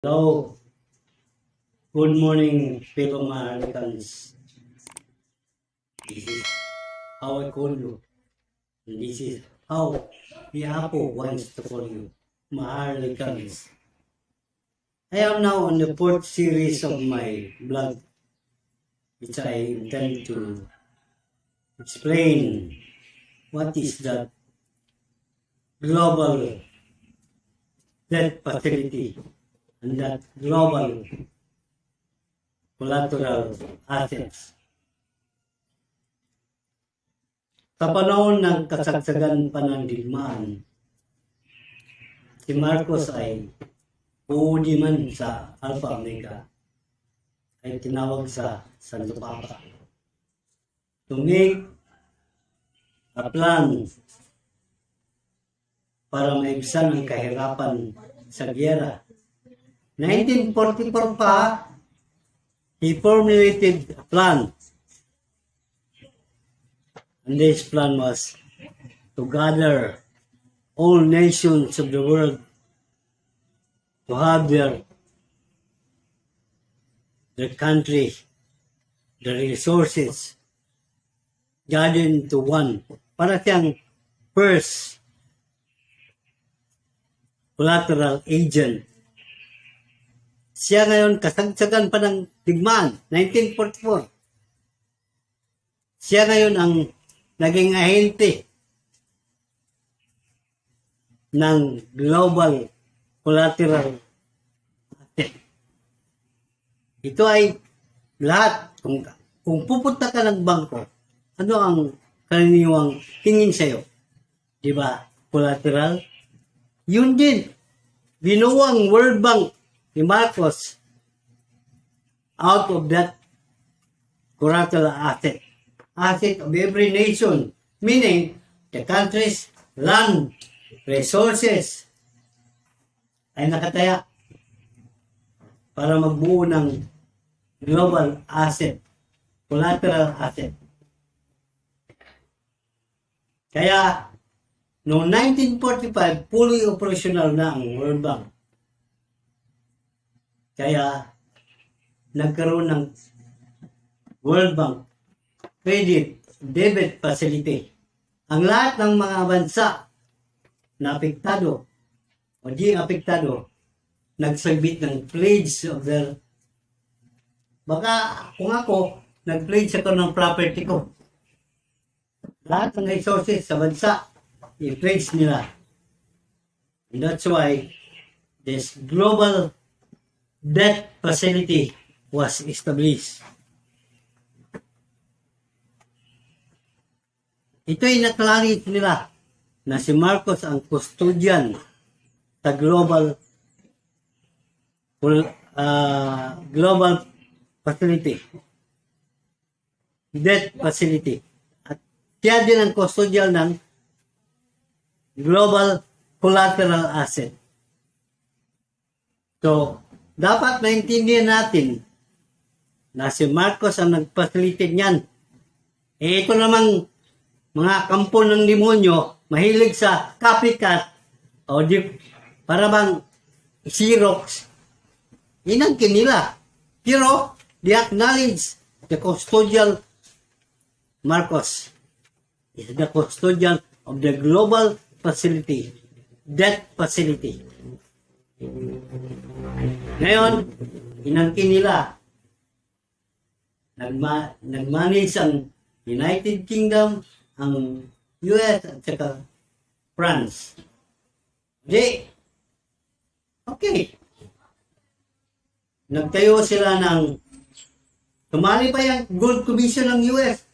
Hello, good morning, fellow Maharlikans. This is how I call you. And this is how the Apo wants to call you, Maharlikans. I am now on the fourth series of my blog, which I intend to explain what is that global debt facility and that global collateral assets. Sa panahon ng kasagsagan pa ng digmaan, si Marcos ay uudi man sa Alpha Omega ay tinawag sa Santo Papa to make a plan para maibsan ang kahirapan sa giyera. 1944 pa, he formulated a plan. And this plan was to gather all nations of the world to have their country, the resources, gathered into one. Para siyang first collateral agent. Siya ngayon kasagsagan pa ng digmaan, 1944. Siya ngayon ang naging ahente ng global collateral asset. Ito ay lahat. Kung pupunta ka ng bangko, ano ang karaniwang tingin sa'yo? Diba? Collateral? Yun din. Binuwang World Bank ni Marcos out of that collateral asset of every nation, meaning the country's land resources ay nakataya para magbuo ng global asset, collateral asset. Kaya noong 1945, fully operational na ang World Bank. Kaya, nagkaroon ng World Bank Credit Debit Facility. Ang lahat ng mga bansa na apektado o di apektado, nagsabit ng pledge of their, baka kung ako, nag-pledge ako ng property ko. Lahat ng resources sa bansa, i-pledge nila. And that's why this global debt facility was established. Ito ay naklarit nila na si Marcos ang custodian sa global facility, debt facility. At siya din ang custodian ng global collateral asset. So, dapat maintindihan natin na si Marcos ang nag-facilitate niyan. Ito namang mga kampo ng demonyo, mahilig sa copycat o para bang Xerox. Inangkin nila. Pero, they acknowledge the custodial Marcos is the custodian of the global facility, debt facility. Ngayon, inangkin nila. Nag-manage ang United Kingdom, ang US at saka France. Di, okay. Nagtayo sila ng, tumali pa yung Gold Commission ng US.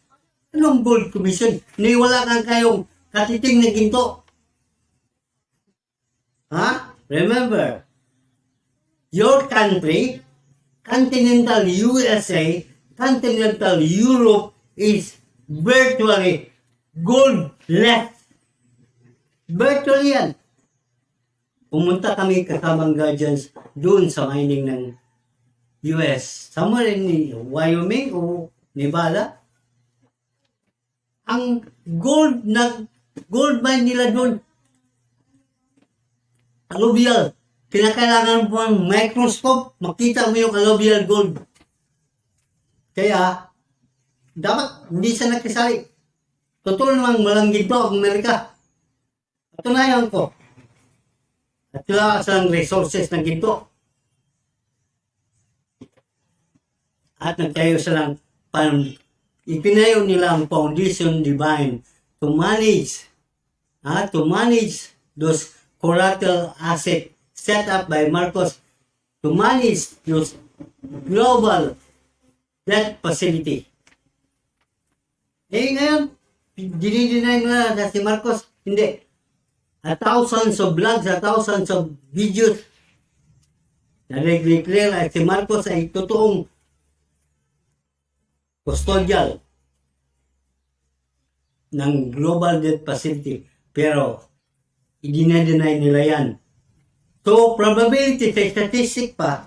Anong Gold Commission? Niwala kang kayong katiting na ginto. Ha? Remember, your country, continental USA, continental Europe is virtually gold-less. Virtually yan. Pumunta kami kasamang guardians doon sa mining ng US. Somewhere in Wyoming o Nevada. Ang gold mine nila doon, alluvial, kinakailangan mo ang microscope, makita mo yung alluvial gold. Kaya, dapat hindi siya nakisali. Totoo namang malanggit to ang Amerika. Patunayan ko. At wala silang resources na ginto. At nagtayo silang ipinayo nila ang foundation divine to manage those collateral assets set up by Marcos, to manage those global debt facility. Ngayon, dinideny na si Marcos, hindi. Thousands of blogs, thousands of videos na nag-declare at si Marcos ay totoong custodial ng global debt facility. Pero, i-deny nila yan. So, probability sa statistic pa,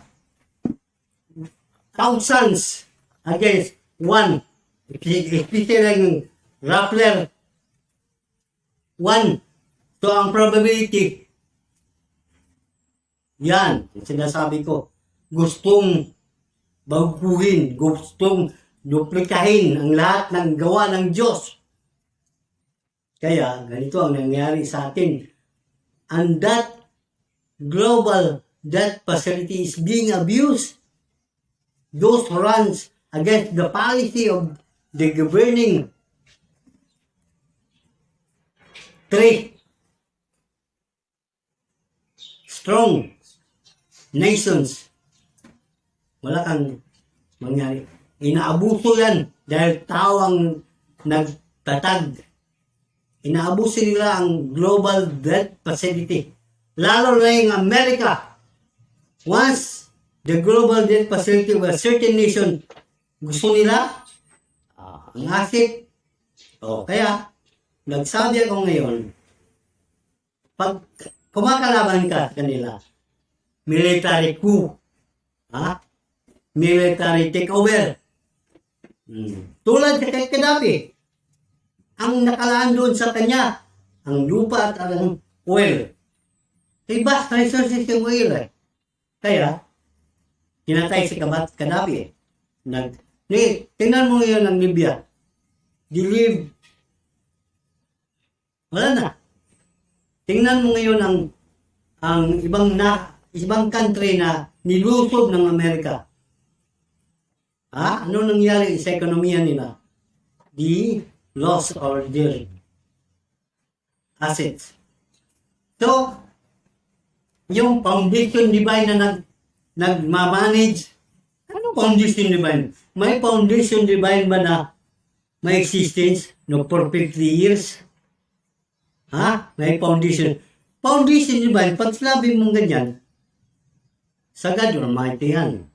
thousands against one. Especially lang yung Rappler, one. So, ang probability, yan, sinasabi ko, gustong baguhin, gustong duplikahin ang lahat ng gawa ng Diyos. Kaya, ganito ang nangyari sa atin. And that global debt facility is being abused. Those who runs against the policy of the governing three strong nations. Wala kang mangyari. Inaabuso yan dahil tao ang nagtatag. Inaabuso nila ang global debt facility. Lalo na yung Amerika. Once the global debt facility of a certain nation, gusto nila ang asset. Kaya, nagsabi ako ngayon, pag kumakalaban ka kanila, military coup, military takeover. Tulad kay Gaddafi, ang nakalaan doon sa kanya, ang lupa at ang oil. Vast resources yung oil eh. Kaya, tinatay si Gaddafi eh. Tingnan mo ngayon ang Libya. Wala na. Tingnan mo ngayon ang ibang country na nilusob ng Amerika. Ano nangyari sa ekonomiya nila? The loss or their assets. So, yung foundation divine na nagmamanage, ano foundation divine? May foundation divine ba na may existence no for 50 years? May foundation. Foundation divine, pag sinabi mong ganyan, sa God Almighty yan.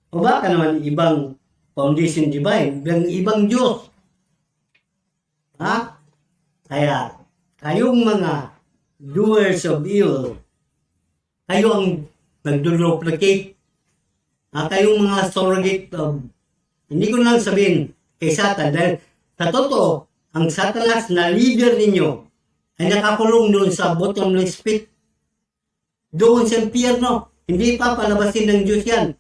O baka naman ibang foundation divine, ibang Diyos. Kaya, kayong mga doers of evil, kayo ang nagduplicate. Kayong mga surrogate of, hindi ko lang sabihin kay Satan, dahil sa totoo, ang Satanas na leader ninyo ay nakakulong doon sa bottomless pit. Doon sa impyerno, hindi pa palabasin ng Diyos yan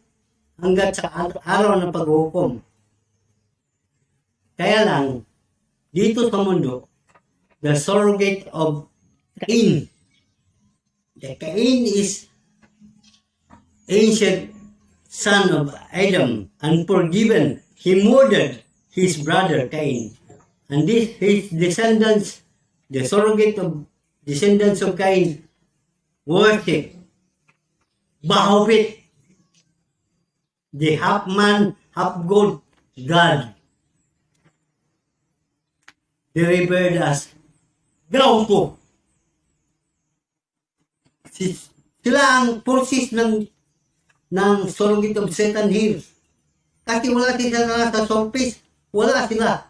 hanggat sa araw ng paghuhukom. Kaya lang, dito sa mundo, the surrogate of Cain. The Cain is ancient son of Adam, unforgiven. He murdered his brother Cain. And his descendants, the surrogate of descendants of Cain, worship Bahawit, the half man, half God, God. They revered as Glauco. Sila ang forces ng surrogate of Satan here. Kasi wala sila sa surface. Wala sila.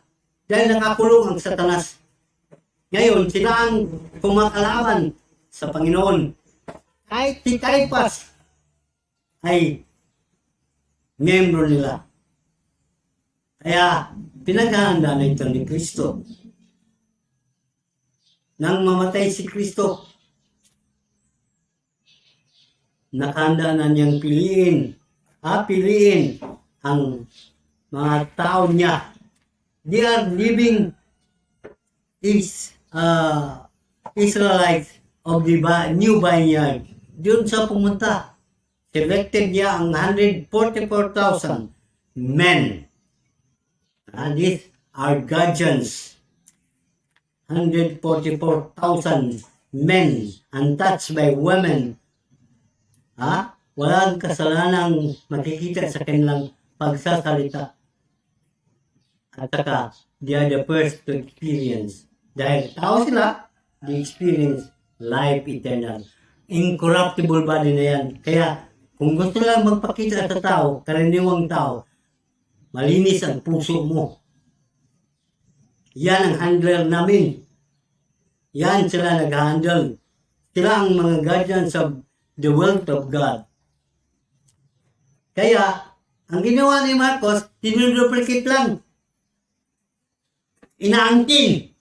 Dahil nakakulong ang Satanas. Ngayon, sila ang kumakalaban sa Panginoon. Kahit si Caiaphas ay membro nila. Kaya, pinaghahanda na ito ni Kristo. Nang mamatay si Kristo, nakahanda na niyang piliin ang mga tao niya. They are living Israelites of the new vineyard. Doon sa pumunta, selected niya ang 144,000 men. And these are guardians. 144,000 men untouched by women. Walang kasalanang makikita sa kanilang pagsasalita. At saka, they are the first to experience. Dahil tao sila, they experience life eternal. Incorruptible body na yan. Kaya, kung gusto lang magpakita sa tao, karaniwang tao, malinis ang puso mo. Yan ang handler namin. Yan sila nag-handle. Sila ang mga guardians of the wealth of God. Kaya, ang ginawa ni Marcos, tinuduplicate lang. Inaangkin.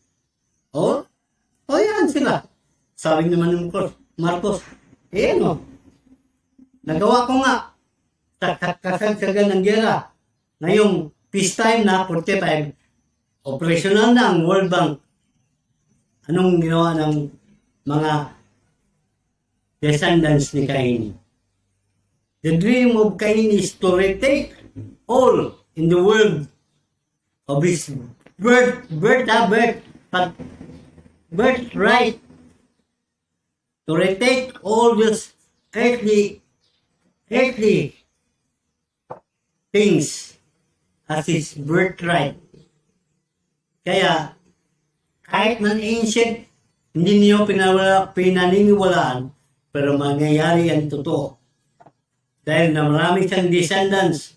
Yan sila. Sabi naman ng Marcos, nagawa ko nga sa kasagsagan ng gera. Ngayong peacetime na 45, operational na ang World Bank. Anong ginawa ng mga descendants ni Cain? The dream of Cain is to retake all in the world of his birthright. To retake all these earthly things as his birthright. Kaya, kahit man ancient, hindi niyo pinaniniwalaan, pero mangyayari ang totoo. Dahil na marami siyang descendants,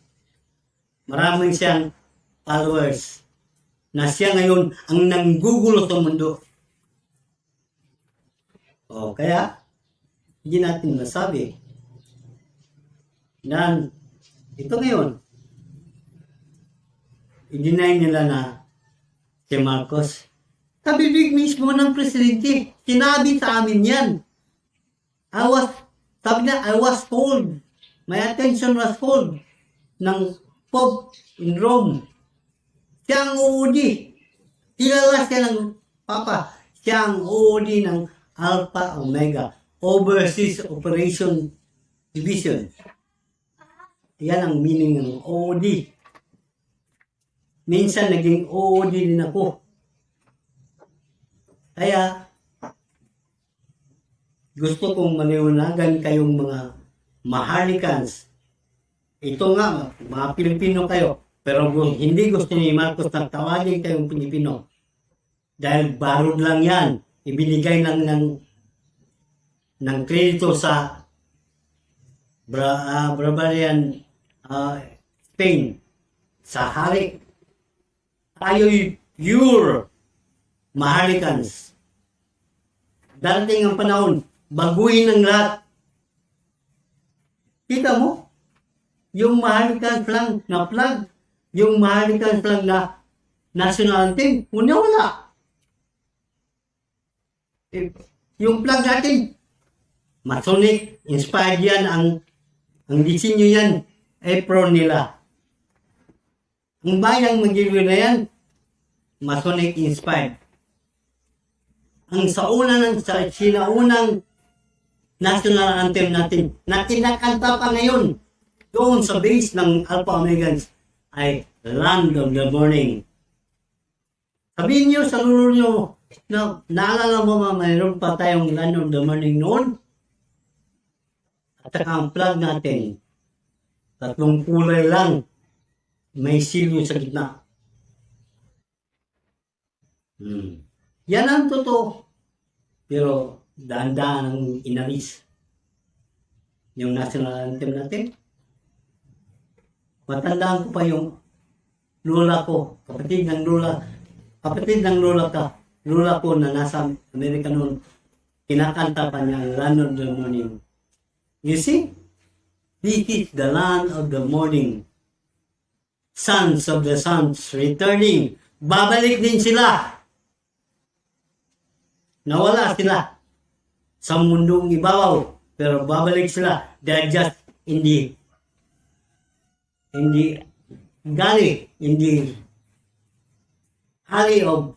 marami siyang followers, na siya ngayon ang nanggugulo sa mundo. Kaya, hindi natin masabi na ito ngayon, i-deny nila na si Marcos, kabibig mismo ng presidente, sinabi sa amin yan. Sabi niya, I was told, my attention was called ng Pope in Rome. Siya ang OOD. Kilala siya ng Papa. Siya ang OOD ng Alpha Omega, Overseas Operation Division. Yan ang meaning ng OOD. Minsan naging OOD din ako. Kaya, gusto kong maliwanagan kayong mga Maharlikans. Ito nga, mga Pilipino kayo. Pero hindi gusto ni Marcos na tawagin kayong Pilipino. Dahil barod lang yan. Ibinigay lang ng kredito sa Barbarian Spain. Sa hari. Tayo'y pure Maharlikans. Darating ang panahon, baguhin ang lahat. Kita mo? Yung Maharlikans lang na flag, yung Maharlikans lang na national anthem, wala. Yung flag natin, Masonic, inspired yan, ang disenyo yan, apron nila. Ang bayang mag-iwi na yan, Masonic inspired. Ang sinaunang national anthem natin, na kinakanta pa ngayon, doon sa base ng Alpha Omegans, ay Land of the Morning. Sabihin niyo sa lulo niyo, naalala mo mayroon pa tayong Land of the Morning noon? At saka ang flag natin, 3 kulay lang, may silyo sa gitna. Yan ang totoo. Pero dahan-dahan ang inalis. Yung national anthem natin. Matandaan ko pa yung lola ko, kapatid ng lola ko na nasa Amerika noon, kinakanta pa niya ang Land of the Morning. You see? This is the land of the morning. Sons of the sons returning. Babalik din sila. Nawala sila sa mundong ibabaw. Pero babalik sila. They're just in the gully, in the alley of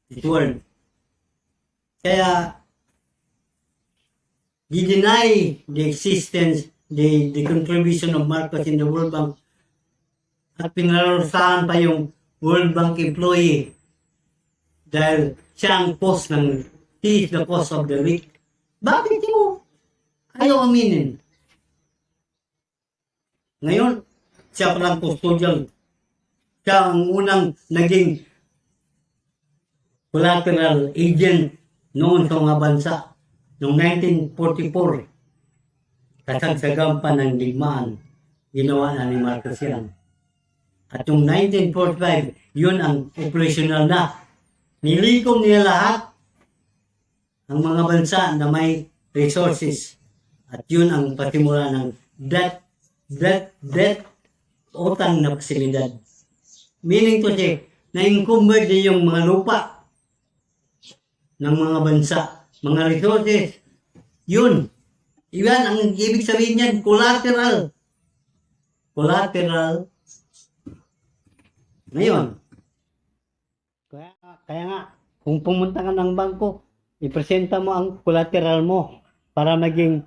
this world. Kaya, deny the existence, the contribution of Marcos in the World Bank at pinararusahan pa yung World Bank employee dahil siya ang cause ng he is the cause of the week. Bakit mo ayaw aminin? Ngayon, siya palang custodial. Siya ang unang naging collateral agent noon sa mga bansa. Noong 1944, kasagsagan pa ng digmaan, ginawa na ni Marcos yan. At yung 1945, yun ang operational na. Nilikom niya lahat ang mga bansa na may resources. At yun ang pasimula ng debt, utang na pasilidad. Meaning to say, na-encumbered din yung mga lupa ng mga bansa, mga resources. Yun. Iyan ang ibig sabihin niyan, collateral. Collateral. Ngayon, kaya nga, kung pumunta ka ng bangko, ipresenta mo ang collateral mo para maging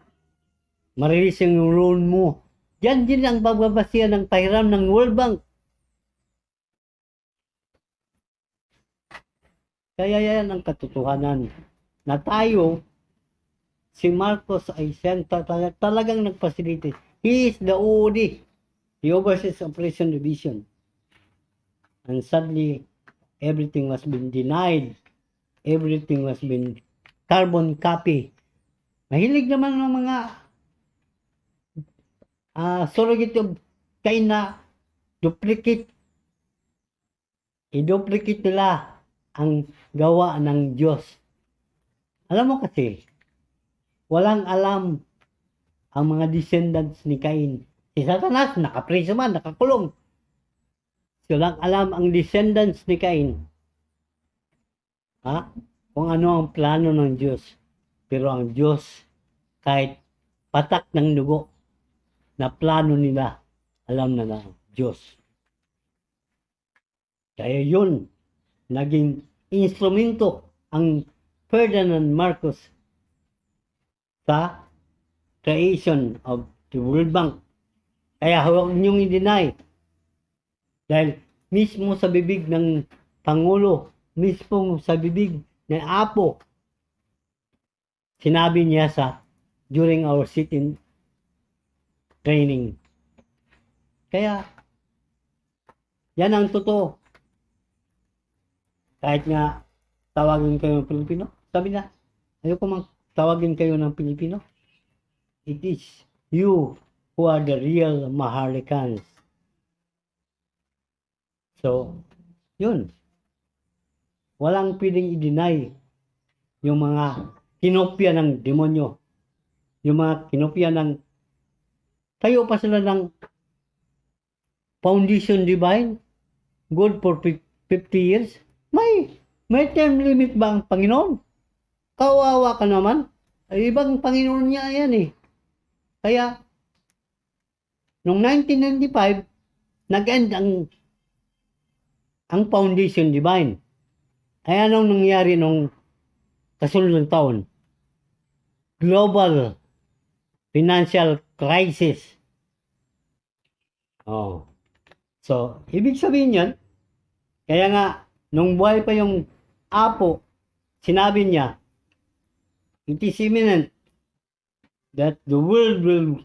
marilis yung loan mo. Yan din ang bababasihan ng pahiram ng World Bank. Kaya yan ang katotohanan na tayo, si Marcos ay talagang nag-facilitate. He is the OOD, the Overseas Operation Division. And sadly, everything was been denied. Everything was been carbon copy. Mahilig naman ng mga surrogate of kain na duplicate. I-duplicate nila ang gawa ng Diyos. Alam mo kasi, walang alam ang mga descendants ni Cain. Si Satanas, nakapriso man, nakakulong. Walang alam ang descendants ni Cain. Kung ano ang plano ng Diyos. Pero ang Diyos, kahit patak ng dugo, na plano nila, alam na ng Diyos. Kaya yun, naging instrumento ang Ferdinand Marcos sa creation of the World Bank. Kaya huwag niyong i-deny. Dahil mismo sa bibig ng Pangulo, mismo sa bibig ng Apo, sinabi niya during our sit-in training. Kaya, yan ang totoo. Kahit nga tawagin kayo ng Pilipino, sabi na, ayoko mang tawagin kayo ng Pilipino. It is you who are the real Maharlikans. So, yun. Walang pwedeng i-deny yung mga kinopya ng demonyo. Yung mga kinopya ng tayo pa sila ng Foundation Divine, good for 50 years. May term limit ba ang Panginoon? Kawawa ka naman. Ay, ibang Panginoon niya yan eh. Kaya, noong 1995, nag-end ang Foundation Divine. Ay anong nangyari nung kasunod ng taon? Global financial crisis. So, ibig sabihin yan, kaya nga, nung buhay pa yung Apo, sinabi niya, it is imminent that the world will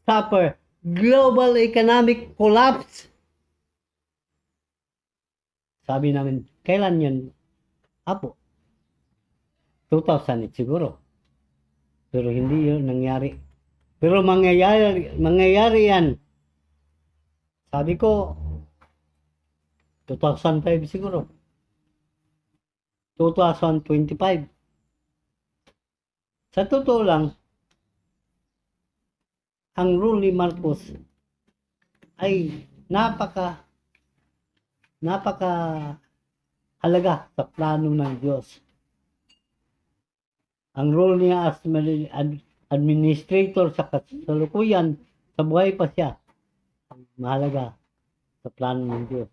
suffer global economic collapse. Sabi namin, kailan yan, Apo? 2008 siguro. Pero hindi yun nangyari. Pero mangyayari yan. Sabi ko, 2005 siguro. 2025. Sa totoo lang, ang rule ni Marcos ay napaka halaga sa plano ng Diyos. Ang role niya administrator sa kasalukuyan, sa buhay pa siya. Ang mahalaga sa plano ng Diyos.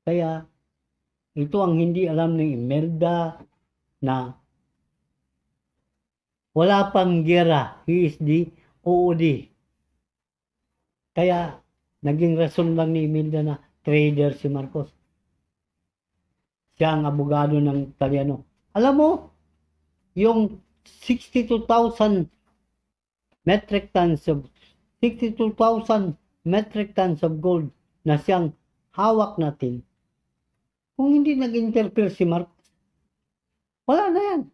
Kaya, ito ang hindi alam ni Imelda na wala pang gera. He is the OOD. Kaya, naging rason lang ni Imelda na trader si Marcos. Siya ang abogado ng Italiano. Alam mo, yung 62,000 metric tons of 62,000 metric tons of gold na siyang hawak natin, kung hindi nag-interfere si Marcos, wala na yan.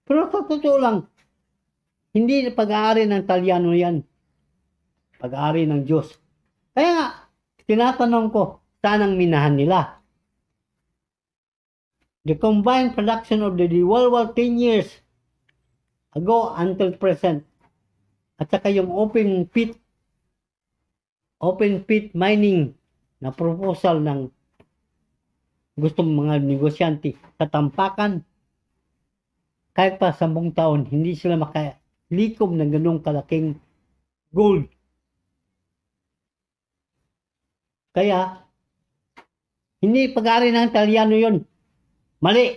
Pero sa totoo lang, hindi pag-aari ng Italiano yan. Pag-aari ng Diyos. Kaya nga, tinatanong ko, saan ang minahan nila? The combined production of the World War 10 years ago until present, at saka yung open pit mining na proposal ng gustong mga negosyante sa tampakan, kahit pa 10 taon, hindi sila makalikom ng ganong kalaking gold. Kaya, hindi pag-aari ng Italiano yun. Mali.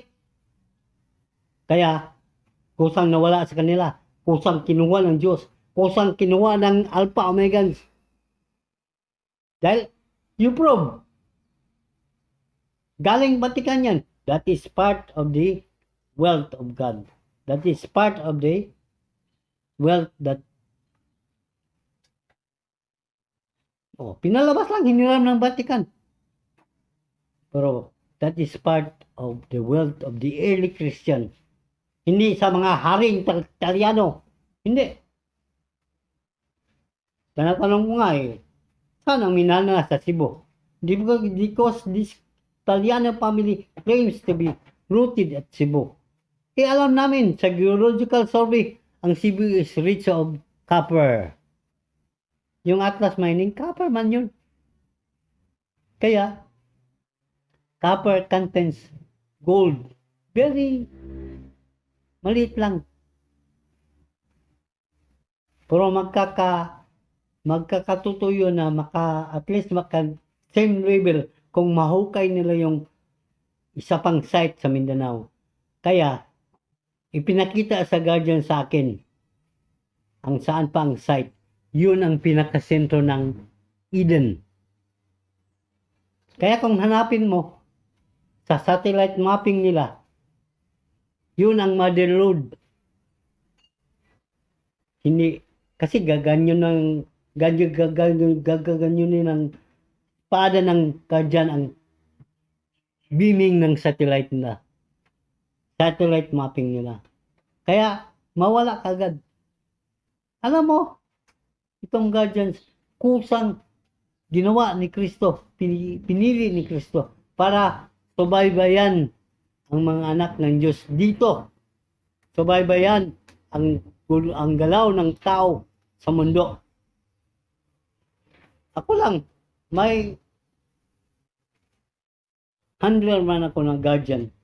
Kaya, kusang nawala sa kanila, kusang kinuha ng Diyos, kusang kinuha ng Alpha Omegans. Dahil, you prove, galing Vatican yan. That is part of the wealth of God. That is part of the wealth that pinalabas lang, hiniram ng Vatican. Pero that is part of the wealth of the early Christian. Hindi sa mga haring Italiano. Hindi. Tanatanong ko nga saan ang minana sa Cebu? Because this Italiano family claims to be rooted at Cebu. Alam namin sa geological survey, ang Cebu is rich of copper. Yung Atlas Mining, copper man yun. Kaya, copper contains gold. Very maliit lang. Pero magkakatutuyo na at least same level kung mahukay nila yung isa pang site sa Mindanao. Kaya, ipinakita sa Guardian sa akin ang saan pa ang site. Yun ang pinakasentro ng Eden. Kaya kung hanapin mo sa satellite mapping nila, yun ang mother lode. Hindi, kasi gaganyo ng pada ng Guardian ang beaming ng satellite nila. Satellite mapping nila. Kaya, mawala kagad. Alam mo, itong Guardians, kusang ginawa ni Kristo, pinili ni Kristo para subaybayan ang mga anak ng Diyos dito. Subaybayan ang galaw ng tao sa mundo. Ako lang, may handler man ako ng Guardian.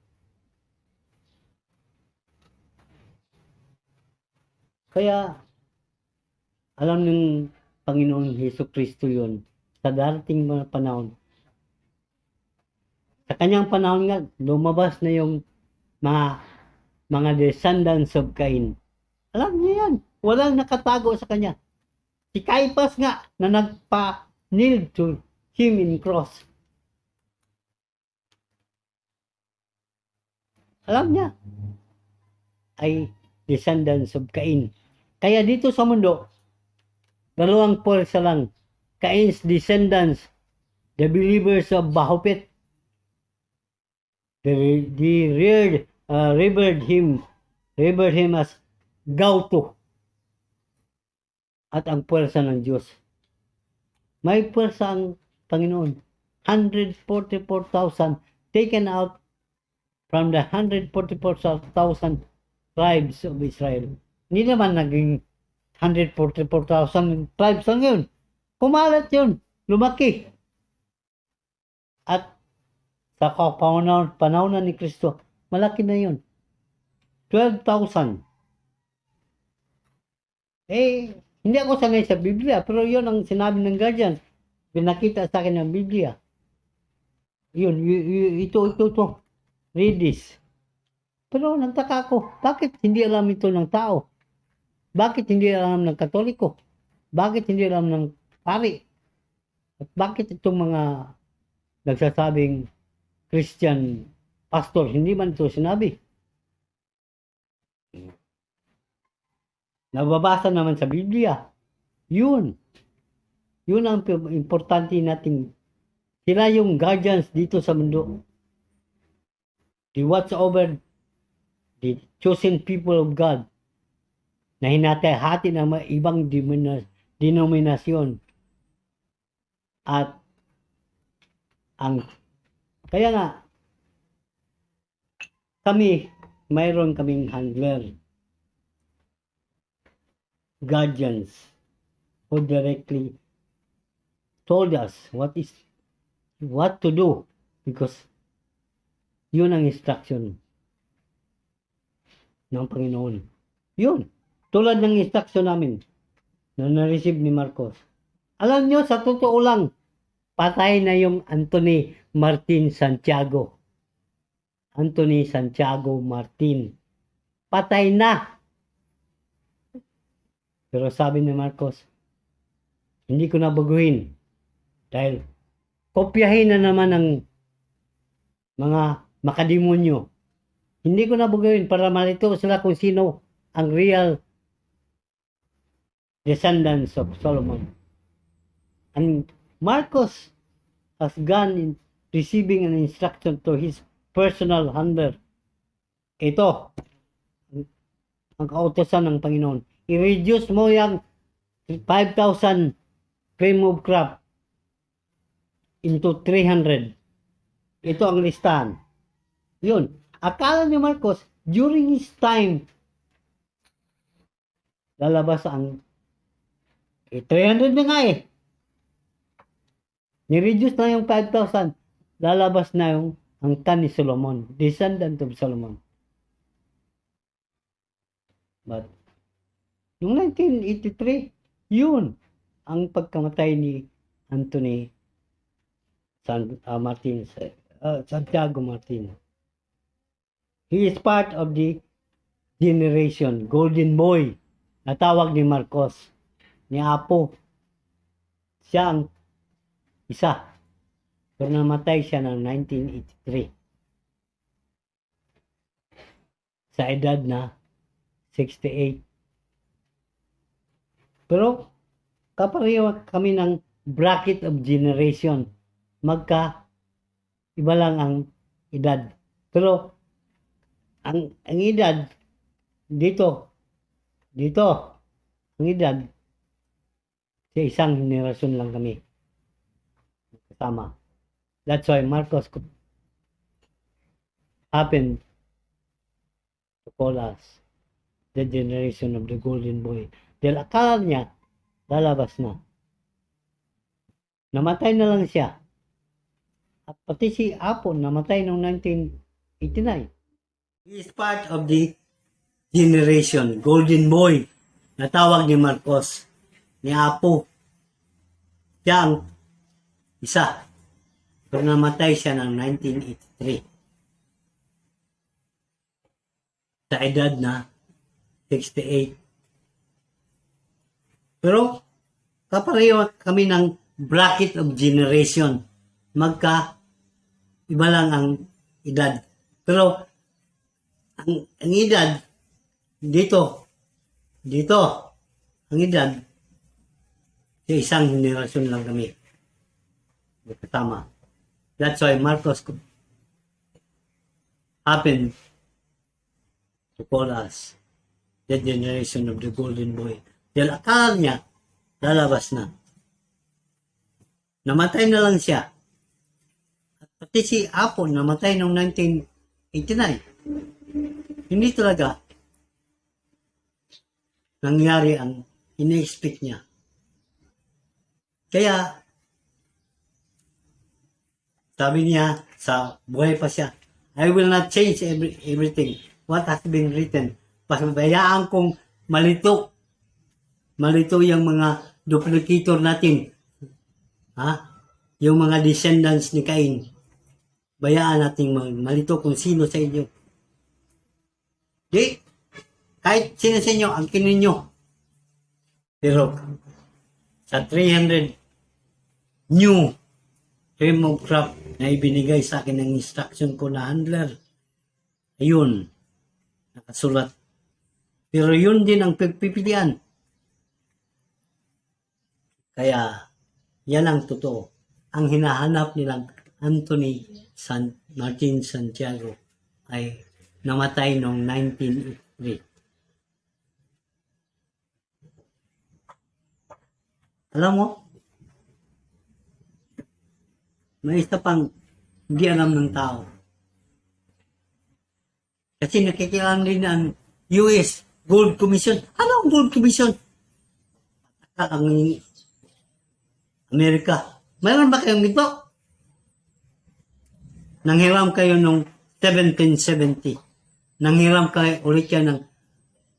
Kaya, alam ng Panginoon Hesus Kristo yun sa darating mga panahon. Sa kanyang panahon nga, lumabas na yung mga descendants of Cain. Alam niyo yan. Walang nakatago sa kanya. Si Caiaphas nga na nagpa-kneel to him in cross. Alam niya ay descendants of Cain. Kaya dito sa mundo, dalawang pwersa lang. Cain's descendants, the believers of Bahupet, they revered him as Gauto. At ang pwersa ng Diyos. May pwersa ang Panginoon. 144,000 taken out from the 144,000 tribes of Israel. Hindi naman naging 144,000 tribes lang yun. Kumalat yun. Lumaki. At sa panahon ni Kristo, malaki na yun. 12,000 Hindi ako sanay sa Biblia, pero yun ang sinabi ng guardian. Pinakita sa akin ng Biblia. Yun, ito. Read this. Pero nagtaka ako, bakit hindi alam ito ng tao? Bakit hindi alam ng Katoliko? Bakit hindi alam ng pari? At bakit itong mga nagsasabing Christian pastor, hindi man ito sinabi? Nababasa naman sa Biblia. Yun. Yun ang importante nating. Sila yung guardians dito sa mundo. They watch over the chosen people of God na hinati-hati ng mga ibang denominasyon. At kaya nga, mayroon kaming handler, guardians, who directly told us what to do, because yun ang instruction ng Panginoon. Yun. Tulad ng instruction namin na na-receive ni Marcos. Alam nyo, sa totoo lang, patay na yung Anthony Martin Santiago. Anthony Santiago Martin. Patay na. Pero sabi ni Marcos, hindi ko na baguhin. Dahil kopyahin na naman ng mga makademonyo. Hindi ko na baguhin para malito sila kung sino ang real descendants of Solomon. And Marcos has gone in receiving an instruction to his personal handler. Ito, ang kautosan ng Panginoon. I-reduce mo yung 5,000 cream of crop into 300. Ito ang listahan. Yun. Akala ni Marcos, during his time, lalabas ang 300 na nga eh. Ni-reduce na yung 5,000. Lalabas na yung angkan ni Solomon, descendant of Solomon. But, yung 1983, yun ang pagkamatay ni Anthony Santiago Martin. He is part of the generation, golden boy, na tawag ni Marcos, ni Apo. Siya ang isa. Pero namatay siya ng 1983. Sa edad na 68. Pero kapareho kami ng bracket of generation. Iba lang ang edad. Pero ang edad dito ang edad sa isang henerasyon lang kami kasama. That's why Marcos could happen to call us the generation of the golden boy. Dahil akala niya lalabas na. Namatay na lang siya. At pati si Apo namatay noong 1989. He is part of the generation, golden boy, na tawag ni Marcos, ni Apo. Siya ang isa. Pero namatay siya ng 1983. Sa edad na 68. Pero kapareho kami ng bracket of generation. Iba lang ang edad. Pero ang edad dito ang edad sa isang henerasyon lang kami kasama. That's why Marcos could happen to call us the generation of the golden boy. Dahil akala niya lalabas na. Namatay na lang siya. At pati si Apo namatay noong 1989. Hindi talaga nangyari ang ina-expect niya. Kaya sabi niya sa buhay pa siya, I will not change everything what has been written. Pabayaan kong malito malito yung mga duplicator natin. Ha? Yung mga descendants ni Cain. Bayaan natin malito kung sino sa inyo. Di, kahit sino sa inyo, ang ninyo. Pero, sa 300 new frame of craft na ibinigay sa akin ng instruction ko na handler, ayun, nakasulat. Pero yun din ang pagpipilian. Kaya, yan ang totoo. Ang hinahanap nilang Anthony Martin Santiago ay namatay noong 1983. Alam mo, may isa pang hindi alam ng tao. Kasi nakikilang din ang US Gold Commission. Ano ang Gold Commission? Ang Amerika. Mayroon ba kayong ito? Nanghiram kayo noong 1770. Nanghiram kayo ulit yan ng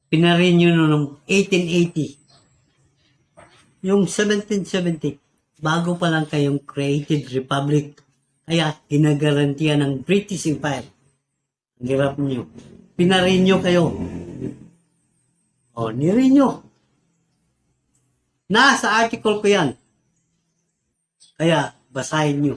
pinarinyo noong 1880. Yung 1770, bago pa lang kayong created republic. Kaya ginagarantiya ng British Empire. Ang hirap nyo. Pinarinyo kayo. O, nirinyo. Nasa article ko yan. Kaya, basahin nyo.